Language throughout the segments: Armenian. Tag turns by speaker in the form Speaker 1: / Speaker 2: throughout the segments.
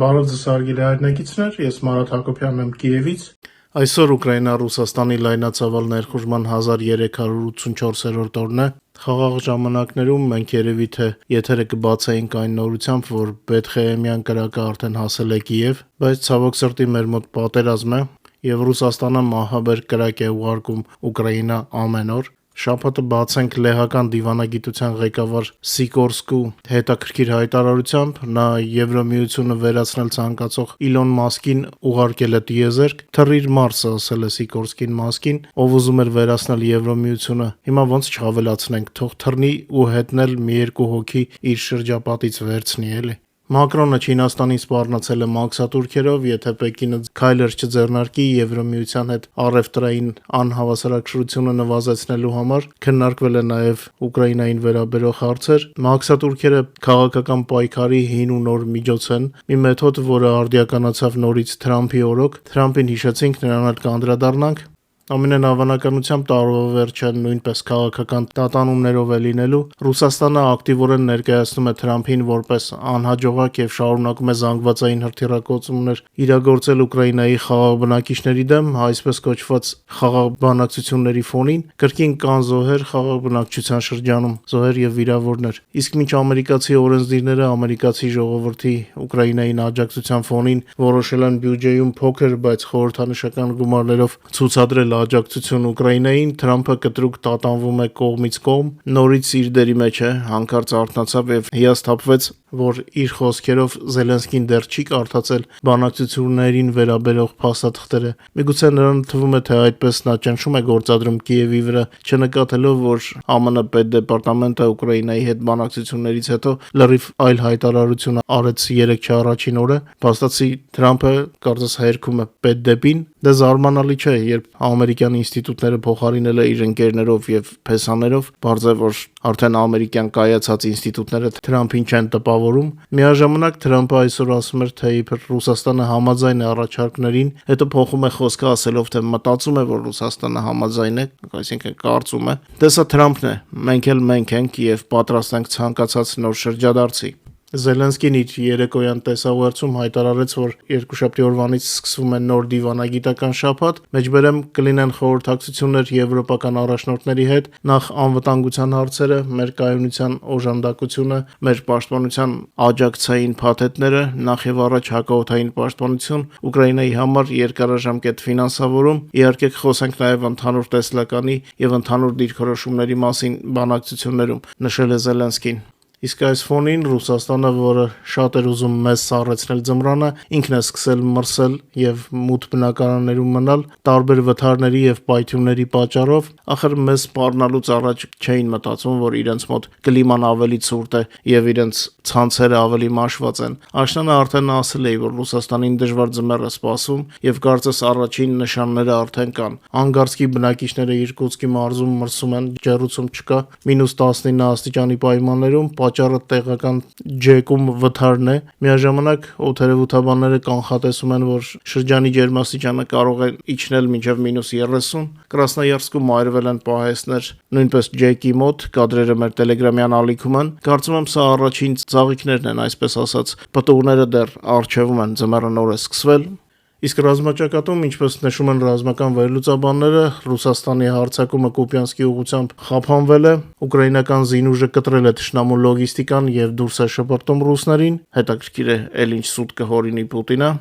Speaker 1: Բարև ձեզ հարգելի հայրենակիցներ, ես Մարատ Հակոբյանն եմ Կիևից։ Այսօր Ուկրաինա-Ռուսաստանի լայնածավալ ներխուժման 1384-րդ օրն է։ Խաղաղ ժամանակներում մենք երևի թե եթերը կբացեինք այն նորությամբ, որ Բեթխեհեմյան կրակը արդեն հասել է Կիև, բայց ցավոք սրտի մեր մոտ պատերազմ է եւ Ռուսաստանը մահաբեր կրակ է ուղարկում Ուկրաինա ամեն օր։ Շաբաթը բացենք լեհական դիվանագիտության ղեկավար Սիկորսկու հետաքրքիր հայտարարությամբ, նա Եվրամիությունը վերացնել ցանկացող Իլոն Մասկին ուղարկել է տիեզերք, թռիր Մարսը, ասել է Սիկորսկին Մասկին, ով ուզում էր վերացնել Եվրամիությունը, հիմա ոնց չհավելացնենք, թող թռնի ու հետնել մի երկու հոգի իր շրջապատից վերցնի էլի։ Մակրոնը Չինաստանին սպառնացել է մաքսատուրքերով, եթե Պեկինը քայլեր չձեռնարկի Եվրամիության հետ առևտրային անհավասարակշռությունը նվազեցնելու համար, քննարկվել է նաև Ուկրաինային վերաբերող հարցեր։ Մաքսատուրքերը քաղաքական պայքարի հին ու նոր միջոց են, մի մեթոդ, որը արդիականացավ նորից Թրամփի օրոք։ Թրամփին հիշեցինք, նրան էլ կանդրադառնանք։ Ամենայն հավանականությամբ տարվա վերջը նույնպես քաղաքական տատանումներով է լինելու։ Ռուսաստանը ակտիվորեն ներկայացնում է Թրամփին որպես անհաջողակ եւ շարունակում է զանգվածային հրթիռակոծումներ իրագործել Ուկրաինայի խաղաղ բնակիչների դեմ, այսպես կոչված խաղաղ բանակցությունների ֆոնին կրկին կան զոհեր խաղաղ բնակչության շրջանում, զոհեր եւ վիրավորներ։ Իսկ մինչ ամերիկացի օրենսդիրները ամերիկացի ժողովրդի Ուկրաինային աջակցության ֆոնին որոշել են բյուջեում փոքր, բայց խորհրդանշական գումարներով ցուցադրել աջակցություն Ուկրաինային, Թրամփը կտրուկ տատանվում է կողմից կողմ, նորից իր դերի մեջ է, հանկարծ արթնացավ եւ հիասթափվեց, որ իր խոսքերով Զելենսկին դեռ չի կարդացել բանակցություններին վերաբերող փաստաթղթերը։ Միգուցե նրան թվում է, թե այդպես նա ճնշում է գործադրում Կիևի վրա, չնկատելով, որ ԱՄՆ պետդեպարտամենտը Ուկրաինայի հետ բանակցություններից հետո լրիվ այլ հայտարարություն արեց 3 չառաջին օրը, փաստացի Թրամփը կարծես հերքում է պետդեպին։ Դա զարմանալի չէ, երբ ամերիկյան ինստիտուտները փոխարինել է իր ընկերներով եւ փեսաներով, բարձր որ արդեն ամերիկյան կայացած ինստիտուտները Թրամփին չեն տպավորում։ Միաժամանակ Թրամփը այսօր ասում էր, թե իբր Ռուսաստանը համաձայն է առաջարկներին, հետո փոխում է խոսքը ասելով, թե մտածում է, որ Ռուսաստանը համաձայն է, այսինքն կարծում է։ Դա սա Թրամփն է, մենք ենք եւ պատրաստ ենք ցանկացած նոր շրջադարձի։ Զելենսկին իր երեկոյան տեսահաղորդում հայտարարեց, որ երկուշաբթի օրվանից սկսվում է նոր դիվանագիտական շաբաթ, մեջբերեմ կլինեն խորհրդակցություններ եվրոպական առաջնորդների հետ, նախ անվտանգության հարցերը, մեր կայունության օժանդակությունը, մեր պաշտպանության աջակցային փաթեթները, նախ եւ առաջ հակաօդային պաշտպանություն, Ուկրաինայի համար երկարաժամկետ ֆինանսավորում, իհարկե խոսենք նաեւ ընդհանուր տեսլականի եւ ընդհանուր դիրքորոշումների մասին բանակցություններում, նշել է Զելենսկին։ Իսկ այս ֆոնին Ռուսաստանը, որը շատ էր ուզում մեզ սառեցնել ձմռանը, ինքն է սկսել մրսել եւ մութ բնակարաններում մնալ տարբեր վթարների եւ պայթյունների պատճառով, ախր մեզ սպառնալուց առաջ չէին մտածում, որ իրենց մոտ կլիման ավելի ցուրտ է եւ իրենց ցանցերը ավելի մաշված են։ Աշնանը արդեն ասել էի, որ Ռուսաստանին դժվար ձմեռ է սպասում եւ կարծես առաջին նշանները արդեն կան։ Անգարսկի բնակիչները Իրկուտսկի մարզում մրսում են, ջեռուցում չկա, -19 աստիճանի պայմաններում, պատճառը տեղական ջեկում վթարն է։ Միաժամանակ օդերևութաբանները կանխատեսում են, որ շրջանի ջերմաստիճանը կարող է իջնել մինչև -30։ Կրասնոյարսկում այրվել են պահեստներ, նույնպես ջեկի մոտ, կադրերը մեր տելեգրամյան ալիքում են։ Կարծում եմ սա առաջին ծաղիկներն են, այսպես ասած, պտուղները դեռ առջևում են, ձմեռը նոր է սկսվել։ Իսկ ռազմաճակատում, ինչպես նշում են ռազմական վերլուծաբանները, Ռուսաստանի հարձակումը Կուպյանսկի ուղղությամբ խափանվել է, ուկրաինական զինուժը կտրել է թշնամու լոգիստիկան եւ դուրս է շպրտում ռուսներին, հետաքրքիր է, էլ ինչ սուտ կհորինի Պուտինը։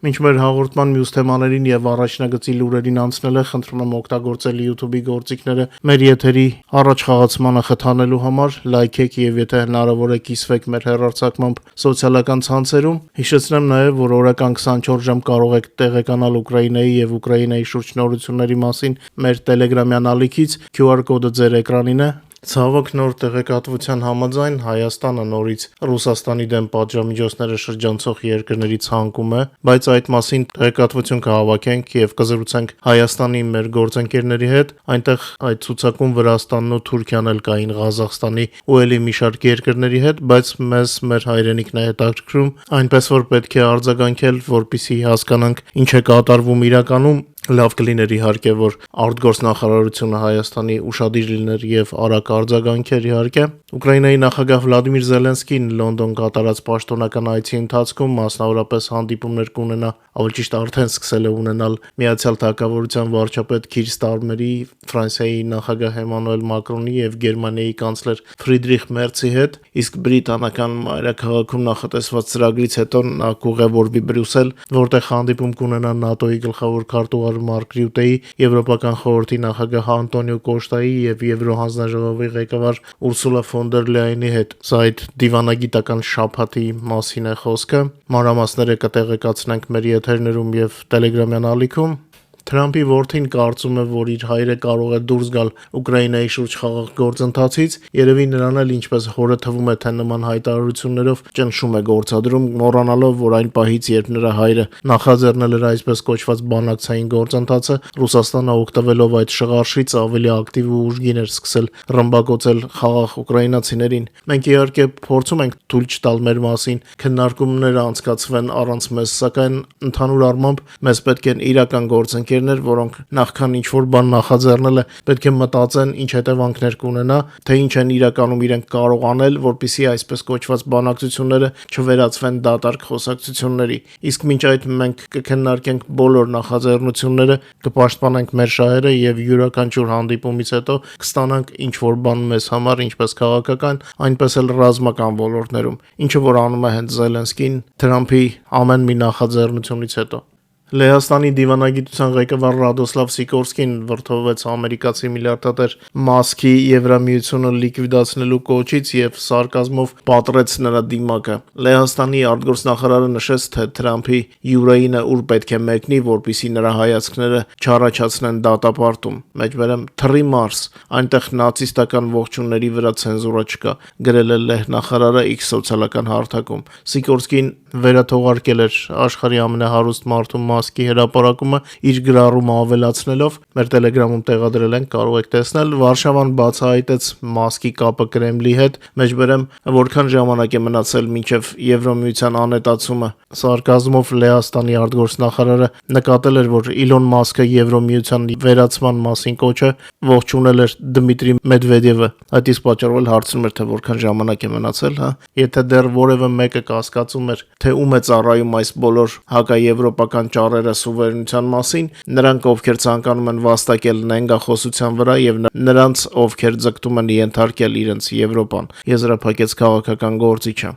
Speaker 1: Մինչ մեր հաղորդման մյուս թեմաներին եւ առաջնագծի լուրերին անցնելը, խնդրում եմ օգտագործել YouTube-ի գործիքները մեր եթերի առաջխաղացմանը խթանելու համար, լայքեք եւ եթե հնարավոր է կիսվեք մեր հեռարձակմամբ սոցիալական ցանցերում։ Հիշեցնեմ նաեւ, որ օրական 24 ժամ կարող եք տեղեկանալ Ուկրաինայի եւ Ուկրաինայի շրջնորությունների մասին մեր Telegram-յան ալիքից, QR կոդը ձեր էկրանին է։ Ցավոք նոր տեղեկատվության համաձայն Հայաստանը նորից Ռուսաստանի դեմ պատժամիջոցները շրջանցող երկրների ցանկում է, բայց այդ մասին տեղեկատվություն կհավաքենք եւ կզրուցենք Հայաստանի մեր գործընկերների հետ, այնտեղ այդ ցուցակում Վրաստանն ու Թուրքիան էլ կային, Ղազախստանի ու ելի մի շարք երկրների հետ, բայց մեզ մեր հայրենիքն է հետաքրքրում, այնպես որ պետք է արձագանքել, որպեսզի հասկանանք ինչ է կատարվում իրականում Լավ կլիներ իհարկե, որ արտգործնախարարությունը Հայաստանի ուշադիր լիներ եւ արագ արձագանքեր իհարկե։ Ուկրաինայի նախագահ Վլադիմիր Զելենսկին Լոնդոն կատարած պաշտոնական այցի ընթացքում մասնավորապես հանդիպումներ կունենա, ավելի ճիշտ արդեն սկսել է ունենալ Միացյալ Թագավորության վարչապետ Քիր Ստարմերի, Ֆրանսիայի նախագահ Էմանուել Մակրոնի եւ Գերմանիայի կանցլեր Ֆրիդրիխ Մերցի հետ, իսկ բրիտանական մայրաքաղաքում նախատեսված ծրագրից հետո նա կուղևորվի Բրյուսել, որտեղ հանդիպում կունենա ՆԱՏՕ-ի գլխավոր քարտուղար Մարկ Ռյուտեի, Եվրոպական խորհրդի նախագահ Անտոնիո Կոշտայի եւ Եվրոհանձնաժողովի ղեկավար Ուրսուլա ֆոն դեր Լայենի հետ։ Սա այդ դիվանագիտական շաբաթի մասին է խոսքը։ Մանրամասները կտեղեկացնենք մեր եթերներում եւ Telegram-յան ալիքում։ Թրամփի որդին կարծում է, որ իր հայրը կարող է դուրս գալ Ուկրաինայի շուրջ խաղաղ գործընթացից, երևի նրան էլ ինչպես հորը թվում է, թե նման հայտարարություններով ճնշում է գործադրում, մոռանալով, որ այն պահից, երբ նրա հայրը նախաձեռնել էր այսպես կոչված բանակցային գործընթացը, Ռուսաստանը օգտվելով այդ շղարշից ավելի ակտիվ ու ուժգին էր սկսել ռմբակոծել խաղաղ ուկրաինացիներին։ Մենք իհարկե փորձում ենք թույլ չտալ մեր մասին քննարկումներ անցկացվեն առանց մեզ, սակայն ընդհանուր առմամբ մեզ պետք են իրական գործընկերներ, որոնք նախքան ինչ-որ բան նախաձեռնելը պետք է մտածեն ինչ հետևանքներ կունենա, թե ինչ են իրականում իրենք կարող անել, որպեսզի այսպես կոչված բանակցությունները չվերածվեն դատարկ խոսակցությունների։ Իսկ մինչ այդ մենք կքննարկենք բոլոր նախաձեռնությունները, կպաշտպանենք մեր շահերը եւ յուրաքանչյուր հանդիպումից հետո կստանանք ինչ-որ բան մեզ համար, ինչպես քաղաքական, այնպես էլ ռազմական ոլորտներում, ինչը որ անում է հենց Զելենսկին Թրամփի ամեն մի նախաձեռնությունից հետո։ Լեհաստանի դիվանագիտության ղեկավար Ռադոսլավ Սիկորսկին վրդովվեց ամերիկացի միլիարդատեր Մասկի Եվրամիությունը լիկվիդացնելու կոչից եւ սարկազմով պատռեց նրա դիմակը։ Լեհաստանի արտգործնախարարը նշեց, թե Թրամփի յուրայինը ուր պետք է մեկնի, որպեսզի նրա հայացքները չառաջացնեն դատապարտում։ Մեջբերեմ թռի Մարս, այնտեղ նացիստական ողջունների վրա ցենզուրա չկա, գրել է Լեհ նախարարը X սոցիալական հարթակում։ Սիկորսկին վերաթողարկել էր աշխարհի ամենահարուստ մարդու Մասկի հրապարակումը իր գրառումը ավելացնելով, մեր Telegram-ում տեղադրել ենք, կարող եք տեսնել, Վարշավան բացահայտեց Մասկի կապը Կրեմլի հետ, մեջբերեմ որքան ժամանակ է մնացել մինչև Եվրամիության անետացումը։ Սարկազմով Լեհաստանի արտգործնախարարը նկատել էր, որ Իլոն Մասկը Եվրամիության վերացման մասին կոչը ողջունել էր Դմիտրի Մեդվեդևը։ Այդ իսկ պատճառով էլ հարցնում էր, թե որքան ժամանակ է մնացել, հա։ Եթե դեռ որևէ մեկը կասկածում էր, թե ում է ծառայում այս բոլոր հակաեվրոպական ճառերը սուվերենության մասին, նրանք ովքեր ցանկանում են վաստակել նենգախոսության վրա եւ նրանց ովքեր ձգտում են ենթարկել իրենց Եվրոպան, եզրափակեց քաղաքական գործիչը։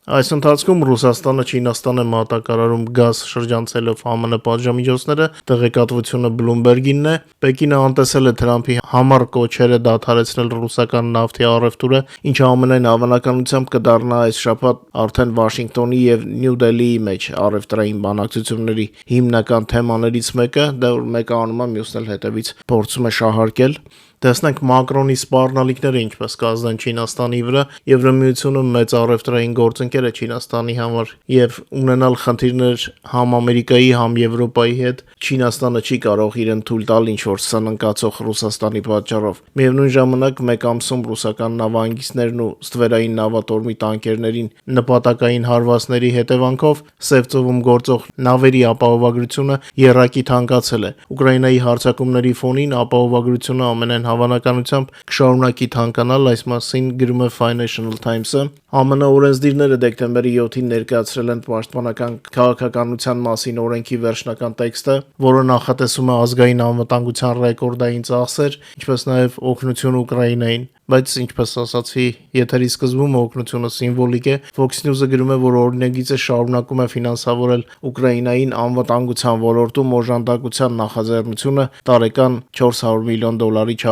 Speaker 1: Այս ընթացքում Ռուսաստանը Չինաստան է մատակարարում գազ շրջանցելով ԱՄՆ պատժամիջոցները, տեղեկատվությունը Bloomberg-ինն է։ Պեկինը անտեսել է Թրամփի համառ կոչերը դադարեցնել ռուսական նավթի առևտուրը, ինչը ամենայն հավանականությամբ կդառնա այս շաբաթ արդեն Վաշինգտոնի եւ Նյու Դելիի մեջ առևտրային բանակցությունների հիմնական թեմաներից մեկը, դա որ մեկը անում է, մյուսն էլ հետևից փորձում է շահարկել։ Տեսնենք Մակրոնի սպառնալիքները ինչպես կազդեն Չինաստանի վրա, Եվրամիությունը մեծ առևտրային գործընկեր է Չինաստանի համար եւ ունենալ խնդիրներ համ Ամերիկայի, համ Եվրոպայի հետ Չինաստանը չի կարող իրեն թույլ տալ ինչ-որ սննկացող Ռուսաստանի պատճառով։ Միևնույն ժամանակ մեկ ամսում ռուսական նավահանգիստներն ու ստվերային նավատորմի տանկերներին նպատակային հարվածների հետևանքով Սև ծովում գործող նավերի ապահովագրությունը եռակի թանկացել է։ Ուկրաինայի հարձակումների ֆոնին ապահովագրությունը ամենայն հավանականությամբ կշարունակի թանկանալ, այս մասին գրում է Financial Times-ը։ ԱՄՆ օրենսդիրները դեկտեմբերի 7-ին ներկայացրել են պաշտպանական քաղաքականության մասին օրենքի վերջնական տեքստը, որը նախատեսում է ազգային անվտանգության ռեկորդային ծախսեր, ինչպես նաև օգնություն Ուկրաինային, բայց ինչպես ասացի, եթերի սկզբում օգնությունը սիմվոլիկ է։ Fox News-ը գրում է, որ օրինագիծը շարունակում է ֆինանսավորել Ուկրաինային անվտանգության ոլորտում օժանդակության նախաձեռնությունը տարեկան $400 միլիոն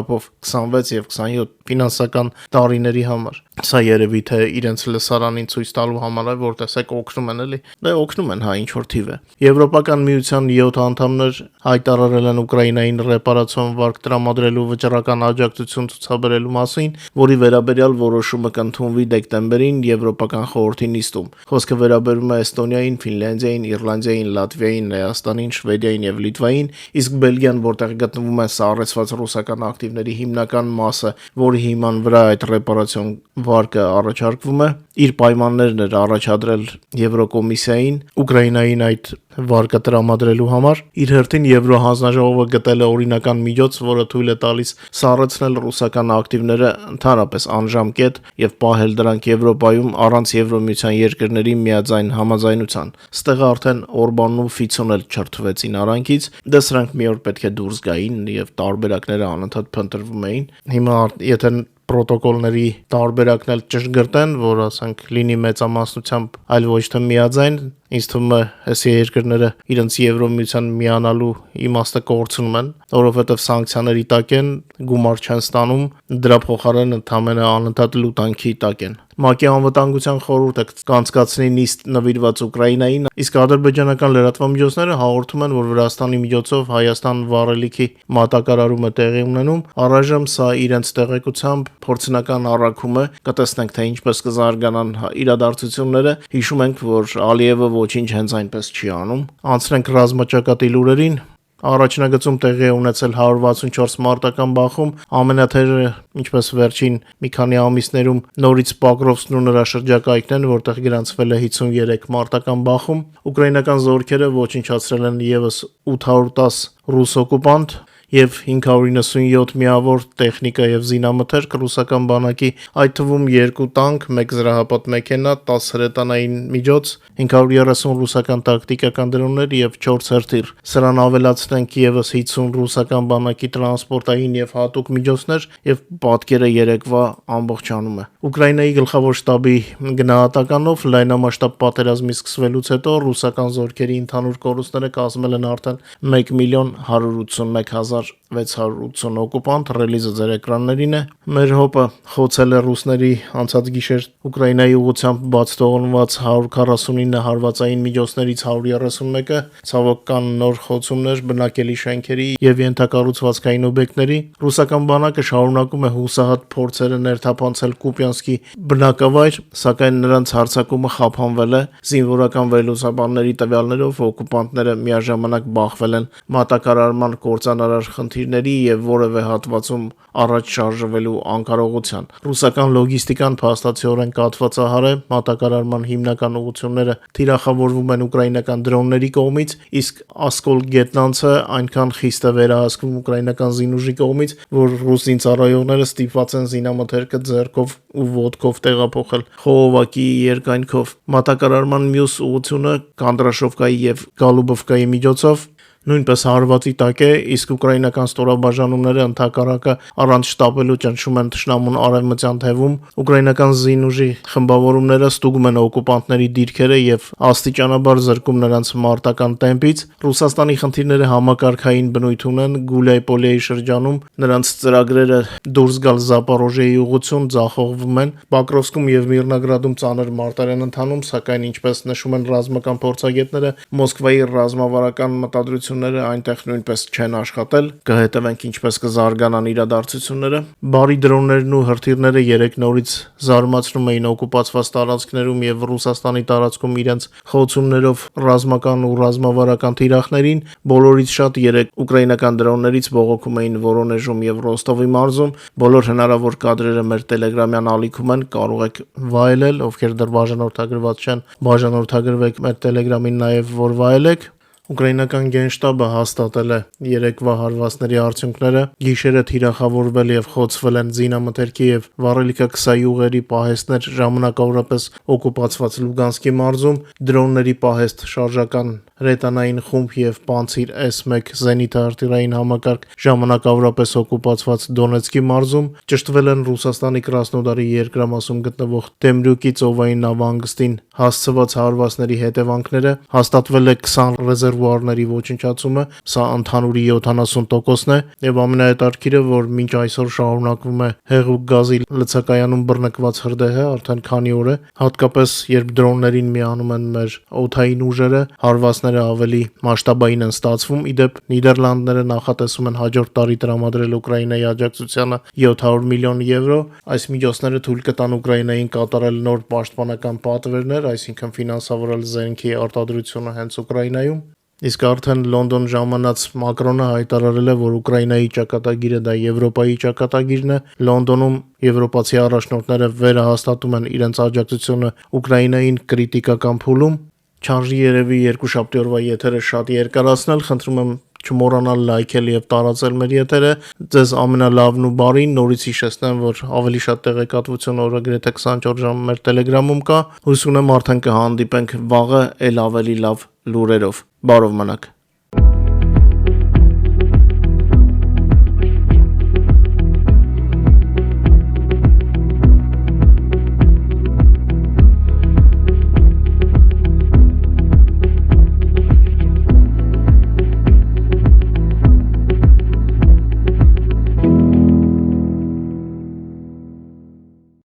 Speaker 1: չափով 26 եւ 27 ֆինանսական տարիների համար։ Սա երևի թե իրենց լսարանին ցույց տալու համար է, որ տեսեք օգնում են էլի։ Դե օգնում են, հա, ինչ որ թիվ է։ Եվրոպական միության 7 անդամներ հայտարարել են Ուկրաինային ռեպարացիոն վարկ տրամադրելու վճռական աջակցություն ցուցաբերելու մասին, որի վերաբերյալ որոշումը կընդունվի դեկտեմբերին Եվրոպական խորհրդի նիստում։ Խոսքը վերաբերում է Էստոնիային, Ֆինլանդիային, Իռլանդիային, Լատվիային, Լեհաստանին, Շվեդիային եւ Լիտվային, իսկ Բելգիան, որտեղ գտնվում է սառեցված ռուսական ակտիվների հիմնական մասը, որի հիման վրա այդ ռեպարացիոն վարկը առաջարկվում է, իր պայմաններն էր առաջադրել Եվրոկոմիսիային, Ուկրաինային այդ վարկը տրամադրելու համար։ Իր հերթին Եվրոհանձնաժողովը գտել է օրինական միջոց, որը թույլ է տալիս սառեցնել ռուսական ակտիվները ընդհանրապես անժամկետ եւ պահել դրանք Եվրոպայում առանց Եվրոմիության երկրների միաձայն համաձայնության։ Ստեղ արդեն Օրբանն ու Ֆիցոն էլ չրթվեցին արանքից, դե սրանք մի օր պետք է դուրս գային եւ տարբերակները անընդհատ փնտրվում էին։ Հիմա եթե պրոտոկոլների տարբերակն էլ ճշգրտեն, որ ասենք լինի մեծամասնությամբ, այլ ոչ թե միաձայն, ինձ թվում է այս երկրները իրենց Եվրոմիության միանալու իմաստը կորցնում են, որովհետև սանկցիաների տակ են, գումար չեն ստանում, դրա փոխարեն ընդհանրապես անընդհատ լուտանքի տակ են։ ՄԱԿ-ի անվտանգության խորհուրդը կանցկացնի նիստ նվիրված Ուկրաինային, իսկ ադրբեջանական լրատվամիջոցները հաղորդում են, որ Վրաստանի միջոցով Հայաստան վառելիքի մատակարարումը տեղի ունենում, առայժմ սա իրենց տեղեկությամբ փորձնական առաքում է, կտեսնենք թե ինչպես կզարգանան իրադարձությունները։ Հիշում ենք, որ Ալիևը ոչինչ հենց այնպես չի անում։ Անցնենք ռազմաճակատի լուրերին։ Առաջնագծում տեղի է ունեցել 164 մարտական բախում, ամենաթեժը, ինչպես վերջին մի քանի ամիսներում, նորից Պոկրովսկն ու նրա շրջակայքն են, որտեղ գրանցվել է 53 մարտական բախում։ Ուկրաինական զորքերը ոչնչացրել են եւս 810 ռուս օկուպանտ եւ 597 միավոր տեխնիկա եւ զինամթերք ռուսական բանակի, այդ թվում 2 տանկ, 1 զրահապատ մեքենա, 10 հրետանային միջոց, 530 ռուսական տակտիկական դրոններ եւ 4 հրթիռ։ Սրան ավելացնենք եւս 50 ռուսական բանակի տրանսպորտային եւ հատուկ միջոցներ եւ պատկերը երեկվա ամբողջանում է։ Ուկրաինայի գլխավոր շտաբի գնահատականով լայնամասշտաբ պատերազմի սկսվելուց հետո ռուսական զորքերի ընդհանուր կորուստները կազմել են արդեն 1,181,680 օկուպանտ, ռելիզը ձեր էկրաններին է։ Մեր հոպը խոցել է ռուսների անցած գիշեր Ուկրաինայի ուղղությամբ բաց թողնված 149 հարվածային միջոցներից 131-ը, ցավոք կան նոր խոցումներ բնակելի շենքերի եւ ենթակառուցվածքային օբյեկտների։ Ռուսական բանակը շարունակում է հուսահատ փորձերը ներթափանցել Կուպյանսկի բնակավայր, սակայն նրանց հարձակումը խափանվել է։ Զինվորական վերլուծաբանների տվյալներով օկուպանտները միաժամանակ բախվել են մատակարարման կործանարար խնդիրների եւ որևէ հատվածում առաջ շարժվելու անկարողության։ Ռուսական լոգիստիկան փաստացիորեն կաթվածահար է, մատակարարման հիմնական ուղղությունները թիրախավորվում են ուկրաինական դրոնների կողմից, իսկ Ասկոլ գետնանցը այնքան խիստ է վերահսկվում ուկրաինական զինուժի կողմից, որ ռուս զինծառայողները ստիպված են զինամթերքը ձեռքով ու ոտքով տեղափոխել խողովակի երկայնքով։ Մատակարարման մյուս ուղղությունը Կանդրաշովկայի եւ Գալուբովկայի միջոցով նույնպես հարվածի տակ է, իսկ ուկրաինական ստորաբաժանումները ընդհակառակը առանց շտապելու ճնշում են թշնամուն արևմտյան թևում։ Ուկրաինական զինուժի խմբավորումները ստուգում են օկուպանտների դիրքերը եւ աստիճանաբար զրկում նրանց մարտական տեմպից։ Ռուսաստանի խնդիրները համակարգային բնույթ ունեն Գուլյայպոլիայի շրջանում, նրանց ծրագրերը դուրս գալ Զապորոժիեի ուղղություն ձախողվում են։ Պոկրովսկում եւ Միրնոգրադում ծանր մարտեր են ընթանում, սակայն ինչպես նշում են ռազմական փորձագետները, Մոսկվայի ռազմավարական մտադրությունները այնտեղ նույնպես չեն աշխատել։ Կհետևենք ինչպես կզարգանան իրադարձությունները։ Բարի դրոններն ու հրթիռները երեք նորից զարմացնում էին օկուպացված տարածքներում եւ Ռուսաստանի տարածքում իրենց խոցումներով ռազմական ու ռազմավարական թիրախներին։ Բոլորից շատ երեք ուկրաինական դրոններից բողոքում էին Վորոնեժում եւ Ռոստովի մարզում։ Բոլոր հնարավոր կադրերը մեր տելեգրամյան ալիքում են, կարող եք վայելել, ովքեր դեռ բաժանորդագրված չեն, բաժանորդագրվեք մեր տելեգրամին նաեւ, որ վայելեք։ Ուկրաինական գենշտաբը հաստատել է երեկվա հարվածների արդյունքները։ Գիշերը թիրախավորվել եւ խոցվել են զինամթերքի եւ վառելիքակսայի ուղերի պահեստներ ժամանակավորապես օկուպացված Լուգանսկի մարզում, դրոնների պահեստ, շարժական հրետանային խումբ եւ Պանցիր S1 զենիթահրթիռային համակարգ ժամանակավորապես օկուպացված Դոնեցկի մարզում, ճշտվել են Ռուսաստանի Կրասնոդարի երկրամասում գտնվող Տեմրյուկի ծովային նավահանգստին հասցված հարվածների հետևանքները, հաստատվել է 20 ռեզերվուարների ոչնչացումը, սա ընդհանուրի 70%-ն է, եւ ամենահետաքրքիրը, որ մինչ այսօր շարունակվում է հեղուկ գազի լցակայանում բռնկված հրդեհը արդեն քանի օր է, հատկապես երբ դրոններին միանում են մեր օդային ուժերը, հարվածները ավելի մասշտաբային են ստացվում։ Իդեպ Նիդերլանդները նախատեսում են հաջորդ տարի տրամադրել Ուկրաինայի աջակցությանը 700 միլիոն եվրո։ Այս միջոցները թույլ կտան Ուկրաինային կատարել նոր պաշտպանական պատվերներ, այսինքն ֆինանսավորել զենքի արտադրությունը հենց Ուկրաինայում։ Իսկ արդեն Լոնդոն ժամանած Մակրոնը հայտարարել է, որ Ուկրաինայի ճակատագիրը դա Եվրոպայի ճակատագիրն է։ Լոնդոնում եվրոպացի առաջնորդները վերահաստատում են իրենց աջակցությունը Ուկրաինային կրիտիկական փուլում։ Չարժի երևի երկուշաբթի օրվա եթերը շատ երկարացնել, խնդրում եմ չմոռանալ լայքել եւ տարածել մեր եթերը։ Ձեզ ամենալավն ու բարին, նորից հիշեցնեմ, որ ավելի շատ տեղեկատվություն օրը գրեթե 24 ժամ մեր Telegram-ում կա։ Հույս ունեմ արդեն կհանդիպենք վաղը էլ ավելի լավ լուրերով։ Բարով մնաք։